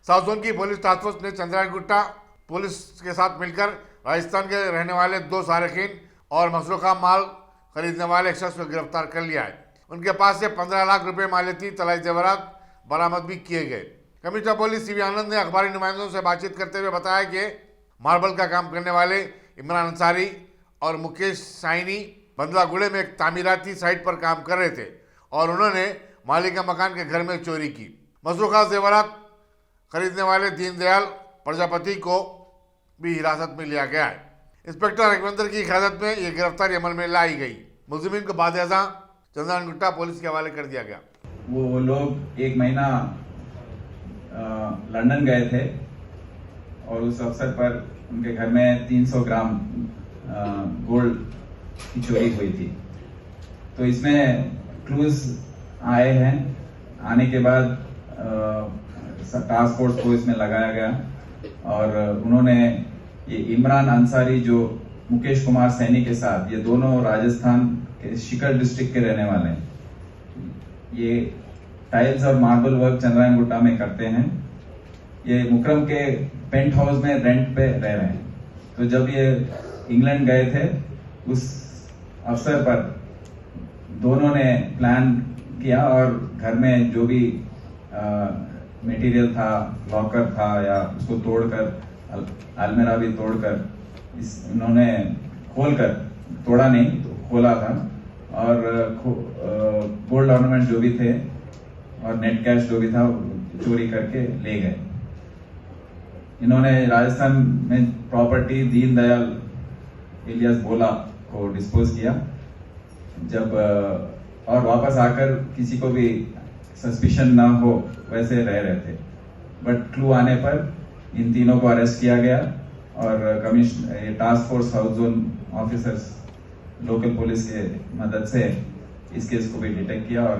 South zone की police task force ने चंद्रायणगुट्टा police के साथ मिलकर राजस्थान के रहने वाले 2 सार्किन और मसरूखा माल खरीदने वाले एक शख्स को गिरफ्तार कर लिया है। उनके पास से 15 लाख रुपए मालियती तलाई जेवरात बरामद भी किए गए। कमिश्नर पुलिस सीवी आनंद ने अखबारी नुमाइंदों से बातचीत करते हुए बताया कि मार्बल का काम करने वाले इमरान अंसारी और मुकेश साइनी बंदलागुड़े में एक तामीराती साइट पर काम कर रहे थे और उन्होंने मालिक मकान के घर में चोरी की। मसरूखा जेवरात खरीदने वाले दीनदयाल प्रजापति को भी हिरासत में लिया गया है। इंस्पेक्टर रघुवेंद्र की हिफाजत में ये गिरफ्तारी अमल में लाई गई। मुलजिमीन को बाद चंद्रायणगुट्टा पुलिस के हवाले कर दिया गया। वो लोग 1 महीना लंदन गए थे और उस अवसर पर उनके घर में 300 ग्राम गोल्ड की चोरी हुई थी। तो इसमें क्लूज आए हैं। आने के बाद टास्क फोर्स को इसमें लगाया गया और उन्होंने ये इमरान अंसारी जो मुकेश कुमार सैनी के साथ, ये दोनों राजस्थान के शिकर डिस्ट्रिक्ट के रहने वाले हैं। ये टाइल्स और मार्बल वर्क चंद्रायणगुट्टा में करते हैं। ये मुकरम के पेंट हाउस में रेंट पे रह रहे हैं। तो जब ये इंग्लैंड गए थे उस अवसर पर दोनों ने प्लान किया और घर में जो भी मटेरियल था, लॉकर था या उसको तोड़कर, अलमीरा भी तोड़कर इन्होंने खोलकर, तोड़ा नहीं तो खोला था और गोल्ड ऑर्नामेंट जो भी थे और नेट कैश जो भी था चोरी करके ले गए। इन्होंने राजस्थान में प्रॉपर्टी दीनदयाल इलियास बोला को डिस्पोज किया। जब और वापस आकर किसी को भी सस्पिशन ना हो वैसे रह रहे थे, बट क्लू आने पर इन तीनों को अरेस्ट किया गया और task force south zone officers local police के मदद से इस केस को भी डिटेक्ट किया और